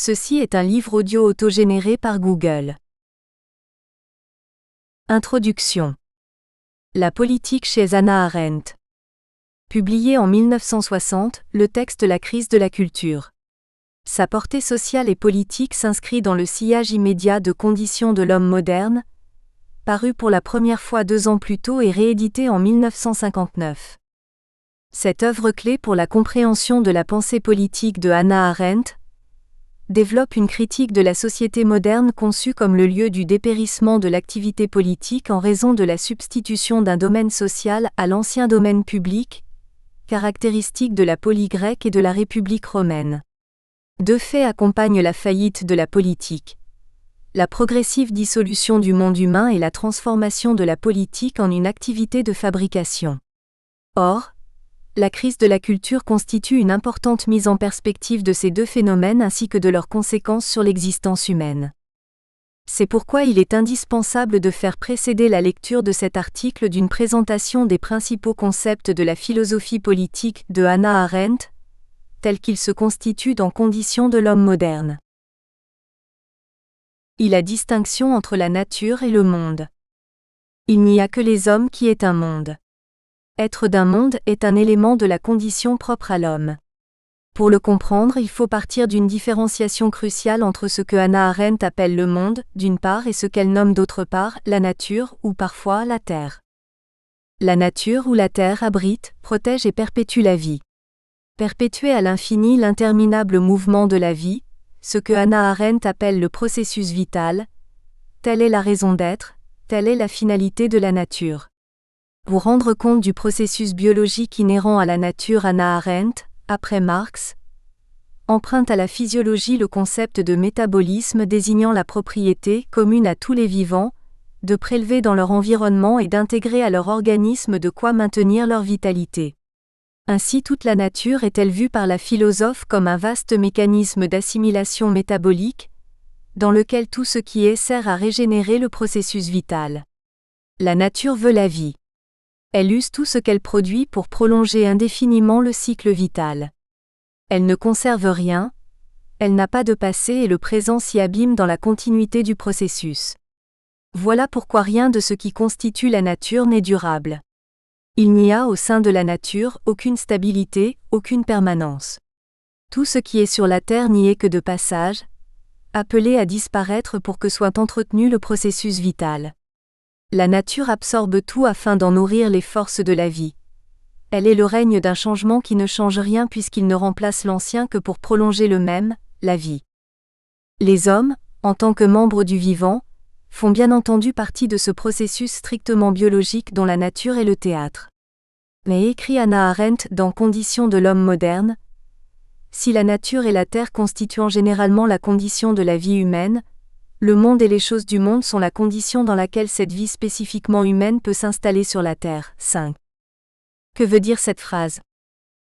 Ceci est un livre audio autogénéré par Google. Introduction. La politique chez Hannah Arendt. Publié en 1960, le texte La crise de la culture. Sa portée sociale et politique s'inscrit dans le sillage immédiat de Conditions de l'homme moderne, paru pour la première fois 2 ans plus tôt et réédité en 1959. Cette œuvre clé pour la compréhension de la pensée politique de Hannah Arendt développe une critique de la société moderne conçue comme le lieu du dépérissement de l'activité politique en raison de la substitution d'un domaine social à l'ancien domaine public, caractéristique de la polis grecque et de la République romaine. 2 faits accompagnent la faillite de la politique: la progressive dissolution du monde humain et la transformation de la politique en une activité de fabrication. Or, la crise de la culture constitue une importante mise en perspective de ces 2 phénomènes ainsi que de leurs conséquences sur l'existence humaine. C'est pourquoi il est indispensable de faire précéder la lecture de cet article d'une présentation des principaux concepts de la philosophie politique de Hannah Arendt, tels qu'ils se constituent dans Conditions de l'homme moderne. La distinction entre la nature et le monde. Il n'y a que les hommes qui aient un monde. Être d'un monde est un élément de la condition propre à l'homme. Pour le comprendre, il faut partir d'une différenciation cruciale entre ce que Hannah Arendt appelle le monde, d'une part, et ce qu'elle nomme d'autre part, la nature, ou parfois la terre. La nature ou la terre abrite, protège et perpétue la vie. Perpétuer à l'infini l'interminable mouvement de la vie, ce que Hannah Arendt appelle le processus vital, telle est la raison d'être, telle est la finalité de la nature. Pour rendre compte du processus biologique inhérent à la nature, Hannah Arendt, après Marx, emprunte à la physiologie le concept de métabolisme désignant la propriété, commune à tous les vivants, de prélever dans leur environnement et d'intégrer à leur organisme de quoi maintenir leur vitalité. Ainsi toute la nature est-elle vue par la philosophe comme un vaste mécanisme d'assimilation métabolique, dans lequel tout ce qui est sert à régénérer le processus vital. La nature veut la vie. Elle use tout ce qu'elle produit pour prolonger indéfiniment le cycle vital. Elle ne conserve rien, elle n'a pas de passé et le présent s'y abîme dans la continuité du processus. Voilà pourquoi rien de ce qui constitue la nature n'est durable. Il n'y a au sein de la nature aucune stabilité, aucune permanence. Tout ce qui est sur la terre n'y est que de passage, appelé à disparaître pour que soit entretenu le processus vital. La nature absorbe tout afin d'en nourrir les forces de la vie. Elle est le règne d'un changement qui ne change rien puisqu'il ne remplace l'ancien que pour prolonger le même, la vie. Les hommes, en tant que membres du vivant, font bien entendu partie de ce processus strictement biologique dont la nature est le théâtre. Mais écrit Hannah Arendt dans Conditions de l'homme moderne, si la nature et la terre constituant généralement la condition de la vie humaine, le monde et les choses du monde sont la condition dans laquelle cette vie spécifiquement humaine peut s'installer sur la Terre. 5. Que veut dire cette phrase?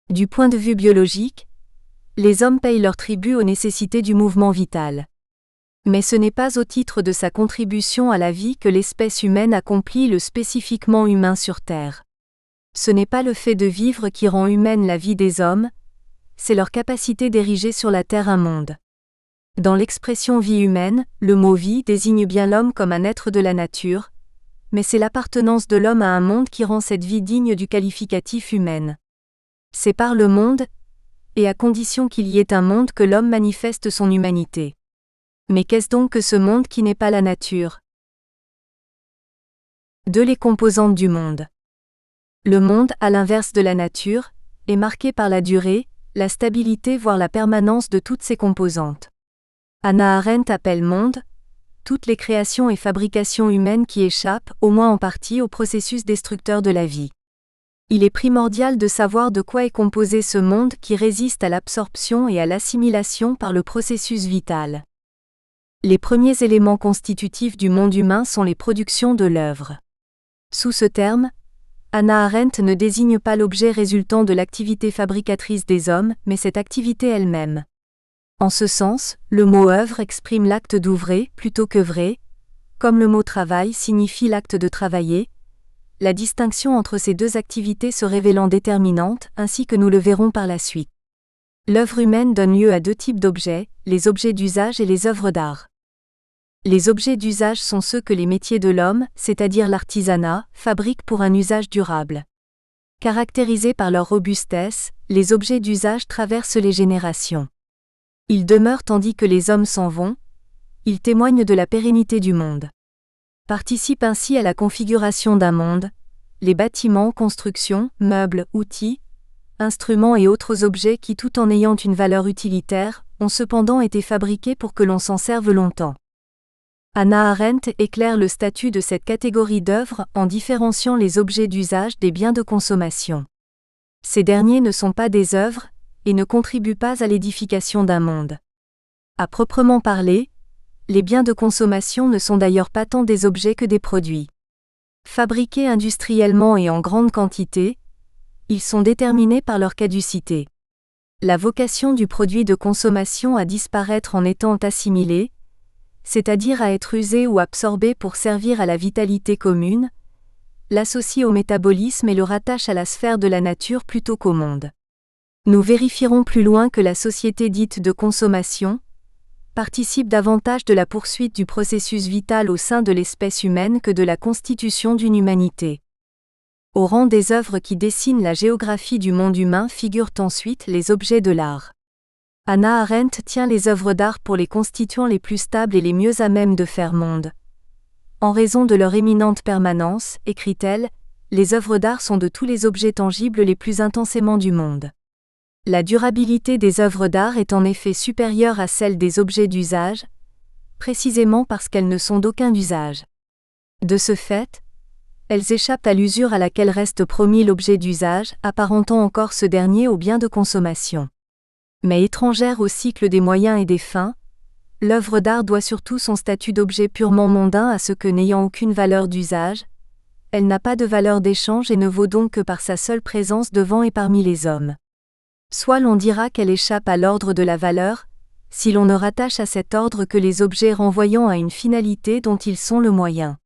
Du point de vue biologique, les hommes payent leur tribut aux nécessités du mouvement vital. Mais ce n'est pas au titre de sa contribution à la vie que l'espèce humaine accomplit le spécifiquement humain sur Terre. Ce n'est pas le fait de vivre qui rend humaine la vie des hommes, c'est leur capacité d'ériger sur la Terre un monde. Dans l'expression vie humaine, le mot vie désigne bien l'homme comme un être de la nature, mais c'est l'appartenance de l'homme à un monde qui rend cette vie digne du qualificatif humaine. C'est par le monde, et à condition qu'il y ait un monde que l'homme manifeste son humanité. Mais qu'est-ce donc que ce monde qui n'est pas la nature? Les composantes du monde. Le monde, à l'inverse de la nature, est marqué par la durée, la stabilité voire la permanence de toutes ses composantes. Hannah Arendt appelle monde toutes les créations et fabrications humaines qui échappent, au moins en partie, au processus destructeur de la vie. Il est primordial de savoir de quoi est composé ce monde qui résiste à l'absorption et à l'assimilation par le processus vital. Les premiers éléments constitutifs du monde humain sont les productions de l'œuvre. Sous ce terme, Hannah Arendt ne désigne pas l'objet résultant de l'activité fabricatrice des hommes, mais cette activité elle-même. En ce sens, le mot œuvre exprime l'acte d'œuvrer plutôt qu'œuvrer, comme le mot travail signifie l'acte de travailler, la distinction entre ces 2 activités se révélant déterminante, ainsi que nous le verrons par la suite. L'œuvre humaine donne lieu à deux types d'objets, les objets d'usage et les œuvres d'art. Les objets d'usage sont ceux que les métiers de l'homme, c'est-à-dire l'artisanat, fabriquent pour un usage durable. Caractérisés par leur robustesse, les objets d'usage traversent les générations. Ils demeurent tandis que les hommes s'en vont. Ils témoignent de la pérennité du monde. Participent ainsi à la configuration d'un monde. Les bâtiments, constructions, meubles, outils, instruments et autres objets qui, tout en ayant une valeur utilitaire, ont cependant été fabriqués pour que l'on s'en serve longtemps. Hannah Arendt éclaire le statut de cette catégorie d'œuvres en différenciant les objets d'usage des biens de consommation. Ces derniers ne sont pas des œuvres, et ne contribuent pas à l'édification d'un monde. À proprement parler, les biens de consommation ne sont d'ailleurs pas tant des objets que des produits. Fabriqués industriellement et en grande quantité, ils sont déterminés par leur caducité. La vocation du produit de consommation à disparaître en étant assimilé, c'est-à-dire à être usé ou absorbé pour servir à la vitalité commune, l'associe au métabolisme et le rattache à la sphère de la nature plutôt qu'au monde. Nous vérifierons plus loin que la société dite de consommation participe davantage de la poursuite du processus vital au sein de l'espèce humaine que de la constitution d'une humanité. Au rang des œuvres qui dessinent la géographie du monde humain figurent ensuite les objets de l'art. Hannah Arendt tient les œuvres d'art pour les constituants les plus stables et les mieux à même de faire monde. En raison de leur éminente permanence, écrit-elle, les œuvres d'art sont de tous les objets tangibles les plus intensément du monde. La durabilité des œuvres d'art est en effet supérieure à celle des objets d'usage, précisément parce qu'elles ne sont d'aucun usage. De ce fait, elles échappent à l'usure à laquelle reste promis l'objet d'usage, apparentant encore ce dernier au bien de consommation. Mais étrangère au cycle des moyens et des fins, l'œuvre d'art doit surtout son statut d'objet purement mondain à ce que, n'ayant aucune valeur d'usage, elle n'a pas de valeur d'échange et ne vaut donc que par sa seule présence devant et parmi les hommes. Soit l'on dira qu'elle échappe à l'ordre de la valeur, si l'on ne rattache à cet ordre que les objets renvoyant à une finalité dont ils sont le moyen.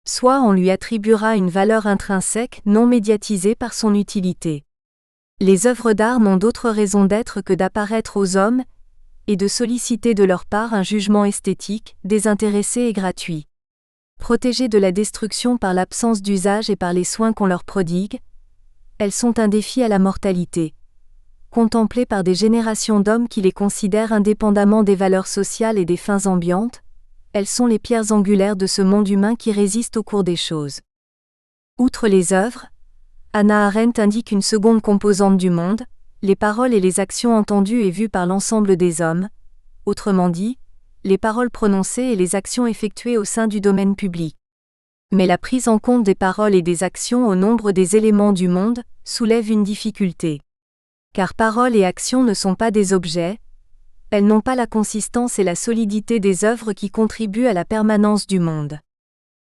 Soit on lui attribuera une valeur intrinsèque non médiatisée par son utilité. Les œuvres d'art n'ont d'autre raison d'être que d'apparaître aux hommes et de solliciter de leur part un jugement esthétique, désintéressé et gratuit. Protégées de la destruction par l'absence d'usage et par les soins qu'on leur prodigue, elles sont un défi à la mortalité. Contemplées par des générations d'hommes qui les considèrent indépendamment des valeurs sociales et des fins ambiantes, elles sont les pierres angulaires de ce monde humain qui résiste au cours des choses. Outre les œuvres, Hannah Arendt indique une seconde composante du monde, les paroles et les actions entendues et vues par l'ensemble des hommes, autrement dit, les paroles prononcées et les actions effectuées au sein du domaine public. Mais la prise en compte des paroles et des actions au nombre des éléments du monde soulève une difficulté. Car paroles et actions ne sont pas des objets, elles n'ont pas la consistance et la solidité des œuvres qui contribuent à la permanence du monde.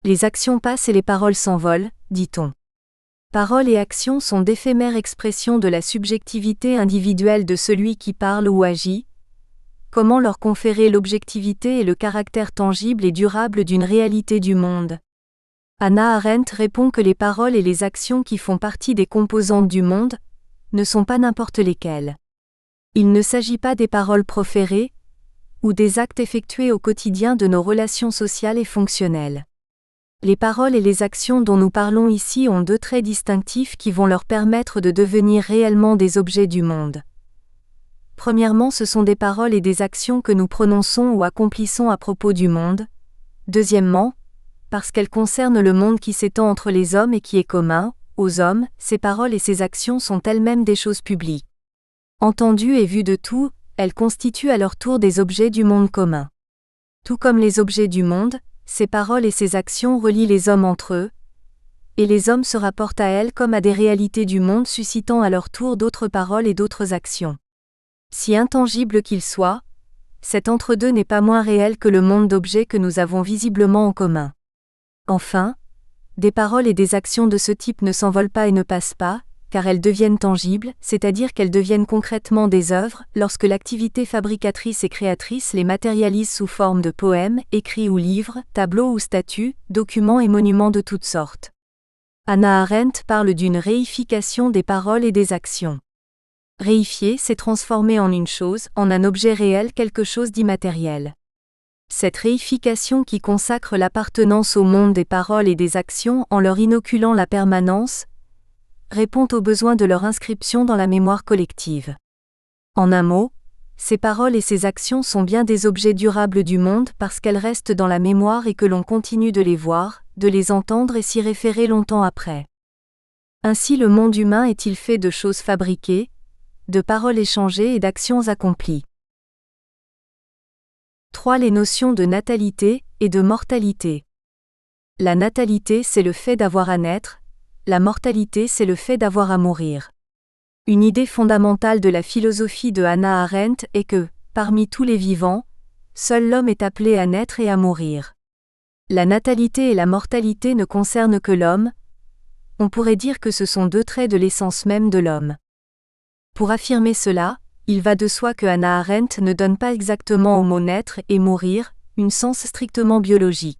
Les actions passent et les paroles s'envolent, dit-on. Paroles et actions sont d'éphémères expressions de la subjectivité individuelle de celui qui parle ou agit. Comment leur conférer l'objectivité et le caractère tangible et durable d'une réalité du monde ? Hannah Arendt répond que les paroles et les actions qui font partie des composantes du monde ne sont pas n'importe lesquelles. Il ne s'agit pas des paroles proférées ou des actes effectués au quotidien de nos relations sociales et fonctionnelles. Les paroles et les actions dont nous parlons ici ont deux traits distinctifs qui vont leur permettre de devenir réellement des objets du monde. Premièrement, ce sont des paroles et des actions que nous prononçons ou accomplissons à propos du monde. Deuxièmement, parce qu'elles concernent le monde qui s'étend entre les hommes et qui est commun aux hommes, ces paroles et ces actions sont elles-mêmes des choses publiques. Entendues et vues de tout, elles constituent à leur tour des objets du monde commun. Tout comme les objets du monde, ces paroles et ces actions relient les hommes entre eux, et les hommes se rapportent à elles comme à des réalités du monde suscitant à leur tour d'autres paroles et d'autres actions. Si intangible qu'il soit, cet entre-deux n'est pas moins réel que le monde d'objets que nous avons visiblement en commun. Enfin, des paroles et des actions de ce type ne s'envolent pas et ne passent pas, car elles deviennent tangibles, c'est-à-dire qu'elles deviennent concrètement des œuvres, lorsque l'activité fabricatrice et créatrice les matérialise sous forme de poèmes, écrits ou livres, tableaux ou statues, documents et monuments de toutes sortes. Hannah Arendt parle d'une réification des paroles et des actions. Réifier, c'est transformer en une chose, en un objet réel quelque chose d'immatériel. Cette réification qui consacre l'appartenance au monde des paroles et des actions en leur inoculant la permanence, répond aux besoins de leur inscription dans la mémoire collective. En un mot, ces paroles et ces actions sont bien des objets durables du monde parce qu'elles restent dans la mémoire et que l'on continue de les voir, de les entendre et s'y référer longtemps après. Ainsi le monde humain est-il fait de choses fabriquées, de paroles échangées et d'actions accomplies. 3. Les notions de natalité et de mortalité. La natalité, c'est le fait d'avoir à naître, la mortalité, c'est le fait d'avoir à mourir. Une idée fondamentale de la philosophie de Hannah Arendt est que, parmi tous les vivants, seul l'homme est appelé à naître et à mourir. La natalité et la mortalité ne concernent que l'homme, on pourrait dire que ce sont deux traits de l'essence même de l'homme. Pour affirmer cela, il va de soi que Hannah Arendt ne donne pas exactement au mot naître et mourir un sens strictement biologique.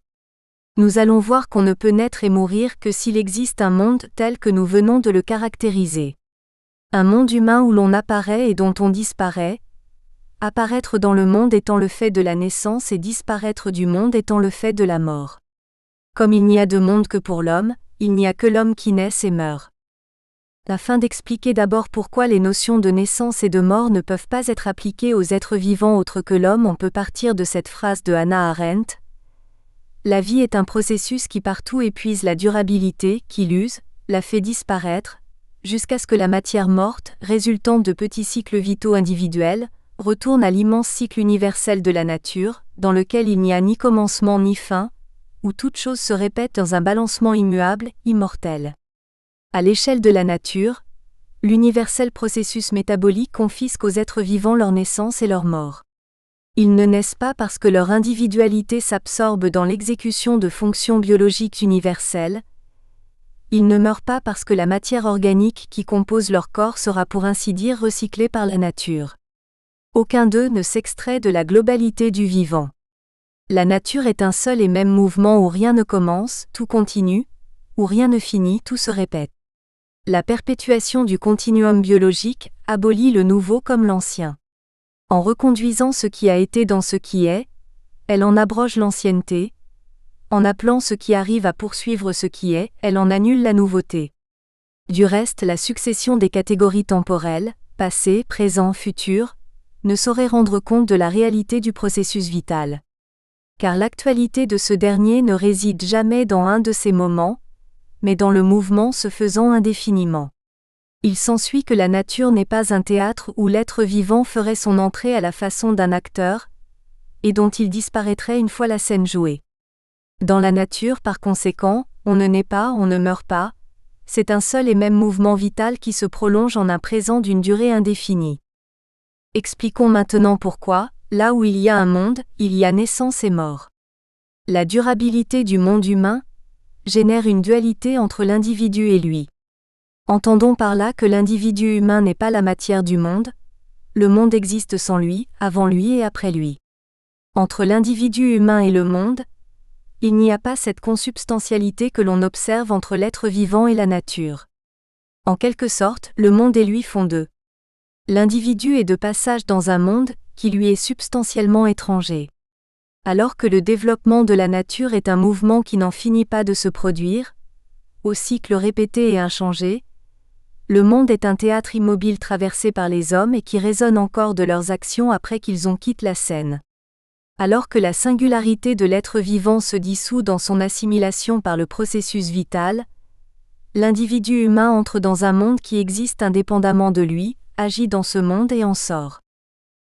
Nous allons voir qu'on ne peut naître et mourir que s'il existe un monde tel que nous venons de le caractériser. Un monde humain où l'on apparaît et dont on disparaît, apparaître dans le monde étant le fait de la naissance et disparaître du monde étant le fait de la mort. Comme il n'y a de monde que pour l'homme, il n'y a que l'homme qui naît et meurt. Afin d'expliquer d'abord pourquoi les notions de naissance et de mort ne peuvent pas être appliquées aux êtres vivants autres que l'homme, on peut partir de cette phrase de Hannah Arendt. La vie est un processus qui partout épuise la durabilité, qui l'use, la fait disparaître, jusqu'à ce que la matière morte, résultante de petits cycles vitaux individuels, retourne à l'immense cycle universel de la nature, dans lequel il n'y a ni commencement ni fin, où toute chose se répète dans un balancement immuable, immortel. À l'échelle de la nature, l'universel processus métabolique confisque aux êtres vivants leur naissance et leur mort. Ils ne naissent pas parce que leur individualité s'absorbe dans l'exécution de fonctions biologiques universelles. Ils ne meurent pas parce que la matière organique qui compose leur corps sera pour ainsi dire recyclée par la nature. Aucun d'eux ne s'extrait de la globalité du vivant. La nature est un seul et même mouvement où rien ne commence, tout continue, où rien ne finit, tout se répète. La perpétuation du continuum biologique abolit le nouveau comme l'ancien. En reconduisant ce qui a été dans ce qui est, elle en abroge l'ancienneté. En appelant ce qui arrive à poursuivre ce qui est, elle en annule la nouveauté. Du reste, la succession des catégories temporelles, passé, présent, futur, ne saurait rendre compte de la réalité du processus vital. Car l'actualité de ce dernier ne réside jamais dans un de ces moments, mais dans le mouvement se faisant indéfiniment. Il s'ensuit que la nature n'est pas un théâtre où l'être vivant ferait son entrée à la façon d'un acteur, et dont il disparaîtrait une fois la scène jouée. Dans la nature, par conséquent, on ne naît pas, on ne meurt pas, c'est un seul et même mouvement vital qui se prolonge en un présent d'une durée indéfinie. Expliquons maintenant pourquoi, là où il y a un monde, il y a naissance et mort. La durabilité du monde humain génère une dualité entre l'individu et lui. Entendons par là que l'individu humain n'est pas la matière du monde, le monde existe sans lui, avant lui et après lui. Entre l'individu humain et le monde, il n'y a pas cette consubstantialité que l'on observe entre l'être vivant et la nature. En quelque sorte, le monde et lui font deux. L'individu est de passage dans un monde qui lui est substantiellement étranger. Alors que le développement de la nature est un mouvement qui n'en finit pas de se produire, au cycle répété et inchangé, le monde est un théâtre immobile traversé par les hommes et qui résonne encore de leurs actions après qu'ils ont quitté la scène. Alors que la singularité de l'être vivant se dissout dans son assimilation par le processus vital, l'individu humain entre dans un monde qui existe indépendamment de lui, agit dans ce monde et en sort.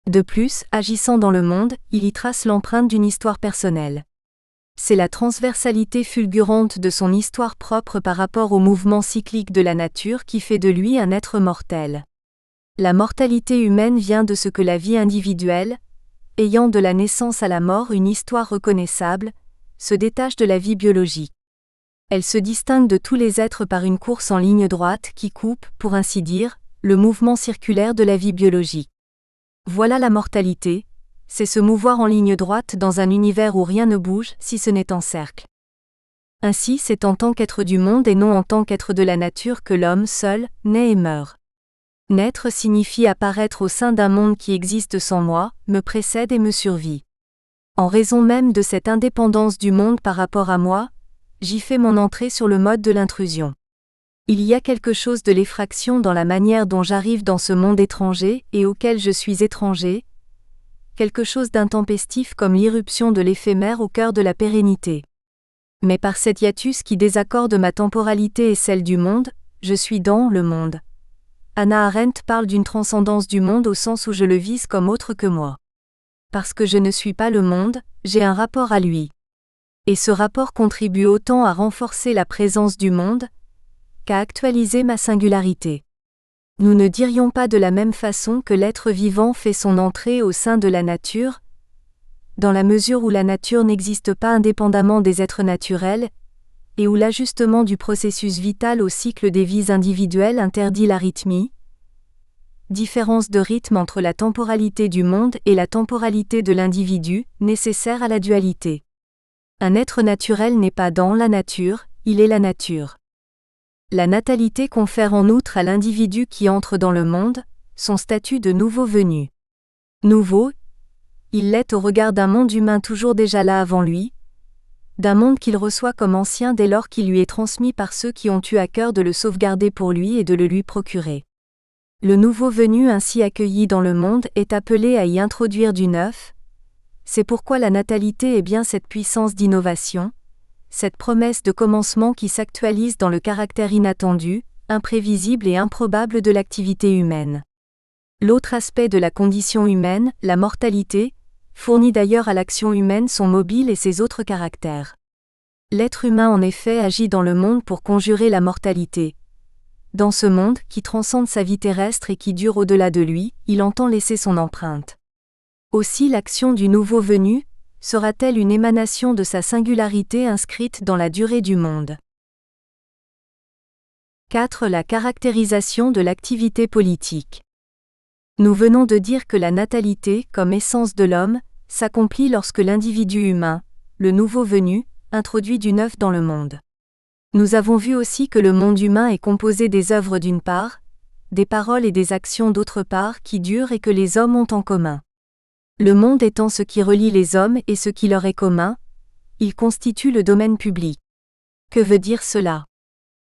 De plus, agissant dans le monde, il y trace l'empreinte d'une histoire personnelle. C'est la transversalité fulgurante de son histoire propre par rapport au mouvement cyclique de la nature qui fait de lui un être mortel. La mortalité humaine vient de ce que la vie individuelle, ayant de la naissance à la mort une histoire reconnaissable, se détache de la vie biologique. Elle se distingue de tous les êtres par une course en ligne droite qui coupe, pour ainsi dire, le mouvement circulaire de la vie biologique. Voilà la mortalité, c'est se mouvoir en ligne droite dans un univers où rien ne bouge si ce n'est en cercle. Ainsi, c'est en tant qu'être du monde et non en tant qu'être de la nature que l'homme seul naît et meurt. Naître signifie apparaître au sein d'un monde qui existe sans moi, me précède et me survit. En raison même de cette indépendance du monde par rapport à moi, j'y fais mon entrée sur le mode de l'intrusion. Il y a quelque chose de l'effraction dans la manière dont j'arrive dans ce monde étranger et auquel je suis étranger, quelque chose d'intempestif comme l'irruption de l'éphémère au cœur de la pérennité. Mais par cet hiatus qui désaccorde ma temporalité et celle du monde, je suis dans le monde. Hannah Arendt parle d'une transcendance du monde au sens où je le vise comme autre que moi. Parce que je ne suis pas le monde, j'ai un rapport à lui. Et ce rapport contribue autant à renforcer la présence du monde, qu'à actualiser ma singularité. Nous ne dirions pas de la même façon que l'être vivant fait son entrée au sein de la nature, dans la mesure où la nature n'existe pas indépendamment des êtres naturels, et où l'ajustement du processus vital au cycle des vies individuelles interdit l'arythmie, différence de rythme entre la temporalité du monde et la temporalité de l'individu, nécessaire à la dualité. Un être naturel n'est pas dans la nature, il est la nature. La natalité confère en outre à l'individu qui entre dans le monde, son statut de nouveau venu. Nouveau, il l'est au regard d'un monde humain toujours déjà là avant lui, d'un monde qu'il reçoit comme ancien dès lors qu'il lui est transmis par ceux qui ont eu à cœur de le sauvegarder pour lui et de le lui procurer. Le nouveau venu ainsi accueilli dans le monde est appelé à y introduire du neuf. C'est pourquoi la natalité est bien cette puissance d'innovation, cette promesse de commencement qui s'actualise dans le caractère inattendu, imprévisible et improbable de l'activité humaine. L'autre aspect de la condition humaine, la mortalité, fournit d'ailleurs à l'action humaine son mobile et ses autres caractères. L'être humain en effet agit dans le monde pour conjurer la mortalité. Dans ce monde, qui transcende sa vie terrestre et qui dure au-delà de lui, il entend laisser son empreinte. Aussi l'action du nouveau venu sera-t-elle une émanation de sa singularité inscrite dans la durée du monde. 4. La caractérisation de l'activité politique. Nous venons de dire que la natalité, comme essence de l'homme, s'accomplit lorsque l'individu humain, le nouveau venu, introduit du neuf dans le monde. Nous avons vu aussi que le monde humain est composé des œuvres d'une part, des paroles et des actions d'autre part qui durent et que les hommes ont en commun. Le monde étant ce qui relie les hommes et ce qui leur est commun, il constitue le domaine public. Que veut dire cela ?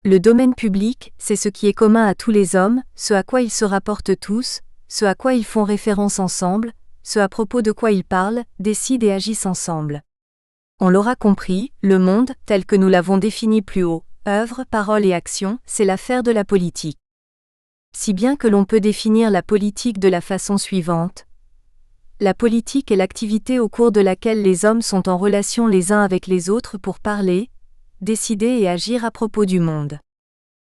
Le domaine public, c'est ce qui est commun à tous les hommes, ce à quoi ils se rapportent tous, ce à quoi ils font référence ensemble, ce à propos de quoi ils parlent, décident et agissent ensemble. On l'aura compris, le monde, tel que nous l'avons défini plus haut, œuvre, parole et action, c'est l'affaire de la politique. Si bien que l'on peut définir la politique de la façon suivante. La politique est l'activité au cours de laquelle les hommes sont en relation les uns avec les autres pour parler, décider et agir à propos du monde.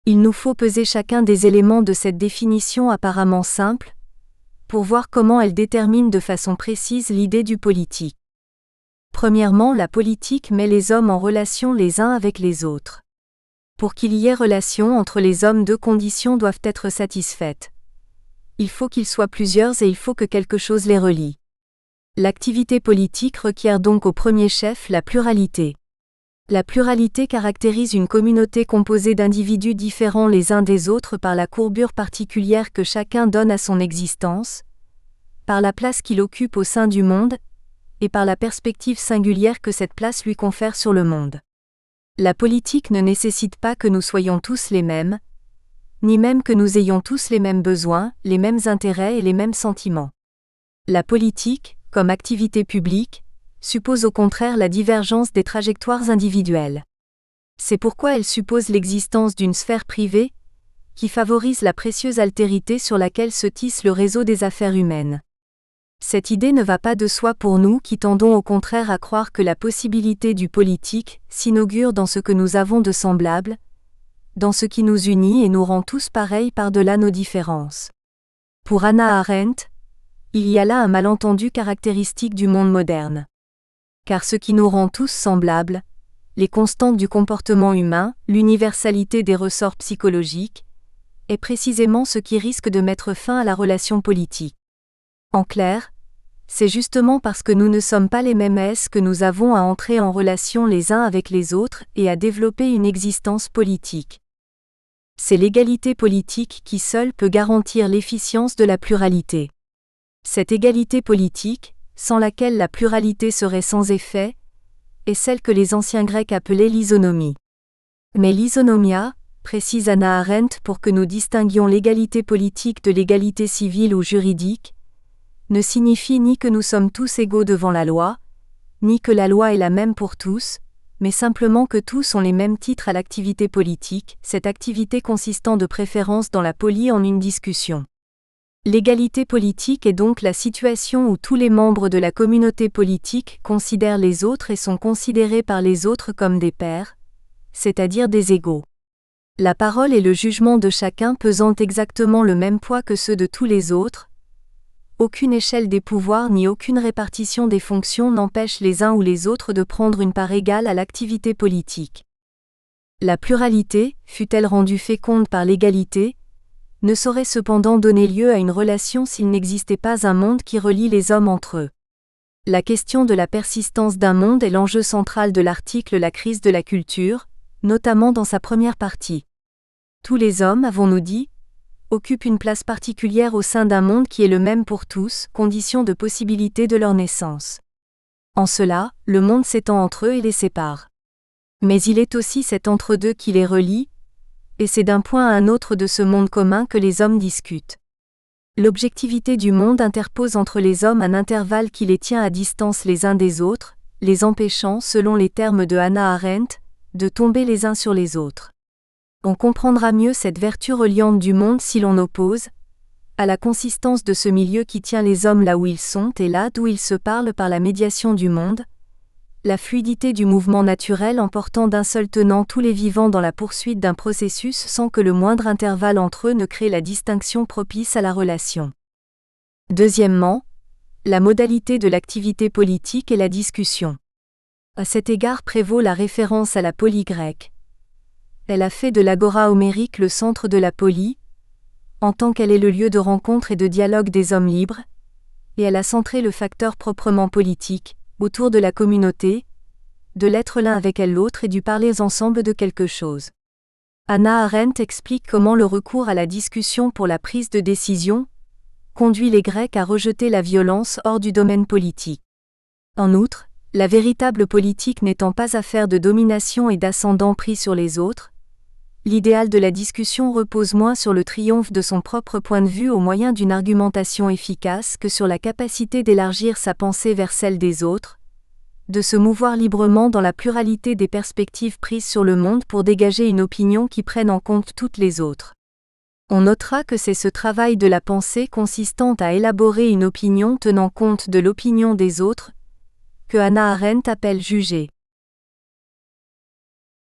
Il nous faut peser chacun des éléments de cette définition apparemment simple, pour voir comment elle détermine de façon précise l'idée du politique. Premièrement, la politique met les hommes en relation les uns avec les autres. Pour qu'il y ait relation entre les hommes, deux conditions doivent être satisfaites. Il faut qu'ils soient plusieurs et il faut que quelque chose les relie. L'activité politique requiert donc au premier chef la pluralité. La pluralité caractérise une communauté composée d'individus différents les uns des autres par la courbure particulière que chacun donne à son existence, par la place qu'il occupe au sein du monde, et par la perspective singulière que cette place lui confère sur le monde. La politique ne nécessite pas que nous soyons tous les mêmes, ni même que nous ayons tous les mêmes besoins, les mêmes intérêts et les mêmes sentiments. La politique, comme activité publique, suppose au contraire la divergence des trajectoires individuelles. C'est pourquoi elle suppose l'existence d'une sphère privée, qui favorise la précieuse altérité sur laquelle se tisse le réseau des affaires humaines. Cette idée ne va pas de soi pour nous qui tendons au contraire à croire que la possibilité du politique s'inaugure dans ce que nous avons de semblable, dans ce qui nous unit et nous rend tous pareils par-delà nos différences. Pour Hannah Arendt, il y a là un malentendu caractéristique du monde moderne. Car ce qui nous rend tous semblables, les constantes du comportement humain, l'universalité des ressorts psychologiques, est précisément ce qui risque de mettre fin à la relation politique. En clair, c'est justement parce que nous ne sommes pas les mêmes que nous avons à entrer en relation les uns avec les autres et à développer une existence politique. C'est l'égalité politique qui seule peut garantir l'efficience de la pluralité. Cette égalité politique, sans laquelle la pluralité serait sans effet, est celle que les anciens Grecs appelaient l'isonomie. Mais l'isonomia, précise Hannah Arendt pour que nous distinguions l'égalité politique de l'égalité civile ou juridique, ne signifie ni que nous sommes tous égaux devant la loi, ni que la loi est la même pour tous, mais simplement que tous ont les mêmes titres à l'activité politique, cette activité consistant de préférence dans la polie en une discussion. L'égalité politique est donc la situation où tous les membres de la communauté politique considèrent les autres et sont considérés par les autres comme des pairs, c'est-à-dire des égaux. La parole et le jugement de chacun pesant exactement le même poids que ceux de tous les autres. Aucune échelle des pouvoirs ni aucune répartition des fonctions n'empêche les uns ou les autres de prendre une part égale à l'activité politique. La pluralité, fût-elle rendue féconde par l'égalité, ne saurait cependant donner lieu à une relation s'il n'existait pas un monde qui relie les hommes entre eux. La question de la persistance d'un monde est l'enjeu central de l'article La crise de la culture, notamment dans sa première partie. Tous les hommes, avons-nous dit, occupent une place particulière au sein d'un monde qui est le même pour tous, condition de possibilité de leur naissance. En cela, le monde s'étend entre eux et les sépare. Mais il est aussi cet entre-deux qui les relie, et c'est d'un point à un autre de ce monde commun que les hommes discutent. L'objectivité du monde interpose entre les hommes un intervalle qui les tient à distance les uns des autres, les empêchant, selon les termes de Hannah Arendt, de tomber les uns sur les autres. On comprendra mieux cette vertu reliante du monde si l'on oppose, à la consistance de ce milieu qui tient les hommes là où ils sont et là d'où ils se parlent par la médiation du monde, la fluidité du mouvement naturel emportant d'un seul tenant tous les vivants dans la poursuite d'un processus sans que le moindre intervalle entre eux ne crée la distinction propice à la relation. Deuxièmement, la modalité de l'activité politique et la discussion. À cet égard prévaut la référence à la polie grecque. Elle a fait de l'agora homérique le centre de la polie, en tant qu'elle est le lieu de rencontre et de dialogue des hommes libres, et elle a centré le facteur proprement politique, autour de la communauté, de l'être l'un avec elle l'autre et du parler ensemble de quelque chose. Hannah Arendt explique comment le recours à la discussion pour la prise de décision conduit les Grecs à rejeter la violence hors du domaine politique. En outre, la véritable politique n'étant pas affaire de domination et d'ascendant pris sur les autres, l'idéal de la discussion repose moins sur le triomphe de son propre point de vue au moyen d'une argumentation efficace que sur la capacité d'élargir sa pensée vers celle des autres, de se mouvoir librement dans la pluralité des perspectives prises sur le monde pour dégager une opinion qui prenne en compte toutes les autres. On notera que c'est ce travail de la pensée consistant à élaborer une opinion tenant compte de l'opinion des autres que Hannah Arendt appelle juger.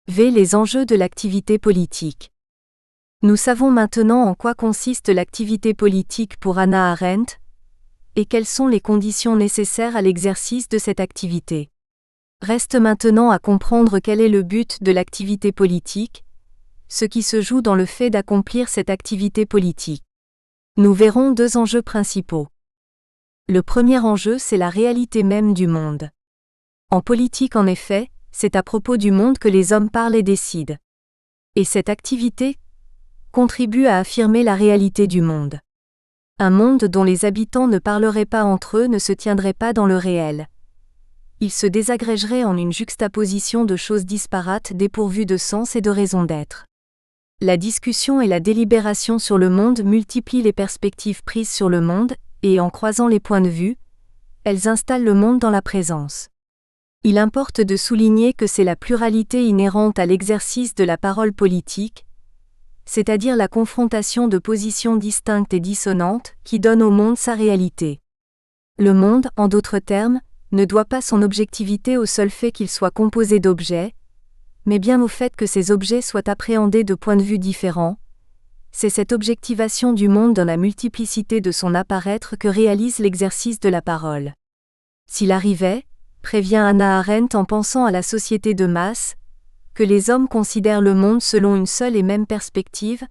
Les enjeux de l'activité politique. Nous savons maintenant en quoi consiste l'activité politique pour Hannah Arendt, et quelles sont les conditions nécessaires à l'exercice de cette activité. Reste maintenant à comprendre quel est le but de l'activité politique, ce qui se joue dans le fait d'accomplir cette activité politique. Nous verrons deux enjeux principaux. Le premier enjeu, c'est la réalité même du monde. En politique, en effet, c'est à propos du monde que les hommes parlent et décident. Et cette activité contribue à affirmer la réalité du monde. Un monde dont les habitants ne parleraient pas entre eux ne se tiendrait pas dans le réel. Il se désagrégerait en une juxtaposition de choses disparates dépourvues de sens et de raison d'être. La discussion et la délibération sur le monde multiplient les perspectives prises sur le monde, et en croisant les points de vue, elles installent le monde dans la présence. Il importe de souligner que c'est la pluralité inhérente à l'exercice de la parole politique, c'est-à-dire la confrontation de positions distinctes et dissonantes, qui donne au monde sa réalité. Le monde, en d'autres termes, ne doit pas son objectivité au seul fait qu'il soit composé d'objets, mais bien au fait que ces objets soient appréhendés de points de vue différents. C'est cette objectivation du monde dans la multiplicité de son apparaître que réalise l'exercice de la parole. S'il arrivait, prévient Hannah Arendt en pensant à la société de masse, que les hommes considèrent le monde selon une seule et même perspective,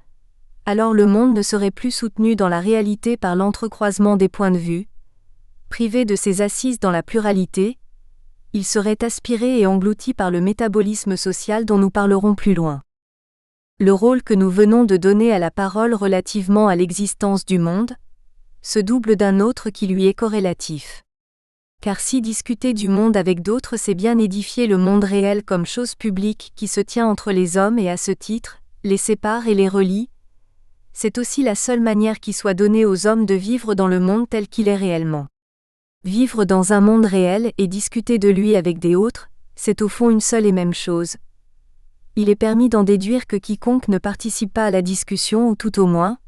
alors le monde ne serait plus soutenu dans la réalité par l'entrecroisement des points de vue. Privé de ses assises dans la pluralité, il serait aspiré et englouti par le métabolisme social dont nous parlerons plus loin. Le rôle que nous venons de donner à la parole relativement à l'existence du monde se double d'un autre qui lui est corrélatif. Car si discuter du monde avec d'autres, c'est bien édifier le monde réel comme chose publique qui se tient entre les hommes et à ce titre, les sépare et les relie, c'est aussi la seule manière qui soit donnée aux hommes de vivre dans le monde tel qu'il est réellement. Vivre dans un monde réel et discuter de lui avec des autres, c'est au fond une seule et même chose. Il est permis d'en déduire que quiconque ne participe pas à la discussion, ou tout au moins,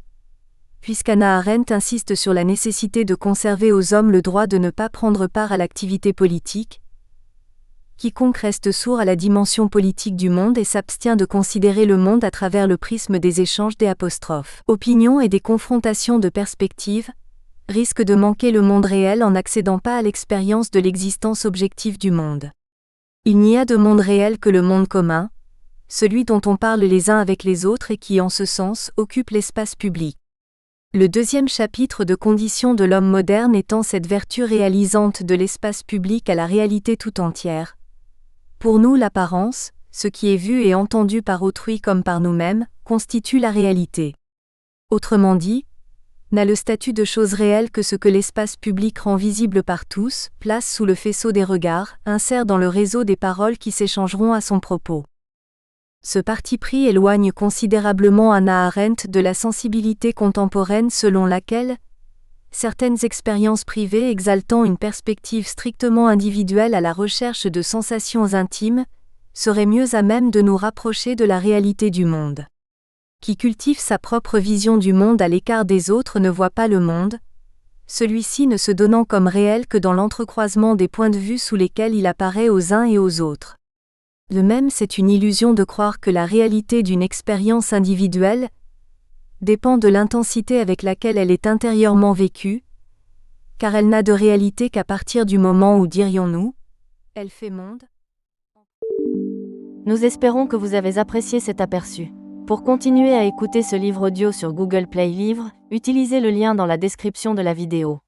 puisqu'Hannah Arendt insiste sur la nécessité de conserver aux hommes le droit de ne pas prendre part à l'activité politique, quiconque reste sourd à la dimension politique du monde et s'abstient de considérer le monde à travers le prisme des échanges des opinions et des confrontations de perspectives, risque de manquer le monde réel en n'accédant pas à l'expérience de l'existence objective du monde. Il n'y a de monde réel que le monde commun, celui dont on parle les uns avec les autres et qui, en ce sens, occupe l'espace public. Le deuxième chapitre de Conditions de l'homme moderne étend cette vertu réalisante de l'espace public à la réalité tout entière. Pour nous, l'apparence, ce qui est vu et entendu par autrui comme par nous-mêmes, constitue la réalité. Autrement dit, n'a le statut de chose réelle que ce que l'espace public rend visible par tous, place sous le faisceau des regards, insère dans le réseau des paroles qui s'échangeront à son propos. Ce parti pris éloigne considérablement Hannah Arendt de la sensibilité contemporaine selon laquelle certaines expériences privées exaltant une perspective strictement individuelle à la recherche de sensations intimes seraient mieux à même de nous rapprocher de la réalité du monde. Qui cultive sa propre vision du monde à l'écart des autres ne voit pas le monde, celui-ci ne se donnant comme réel que dans l'entrecroisement des points de vue sous lesquels il apparaît aux uns et aux autres. De même, c'est une illusion de croire que la réalité d'une expérience individuelle dépend de l'intensité avec laquelle elle est intérieurement vécue, car elle n'a de réalité qu'à partir du moment où, dirions-nous, elle fait monde. Nous espérons que vous avez apprécié cet aperçu. Pour continuer à écouter ce livre audio sur Google Play Livres, utilisez le lien dans la description de la vidéo.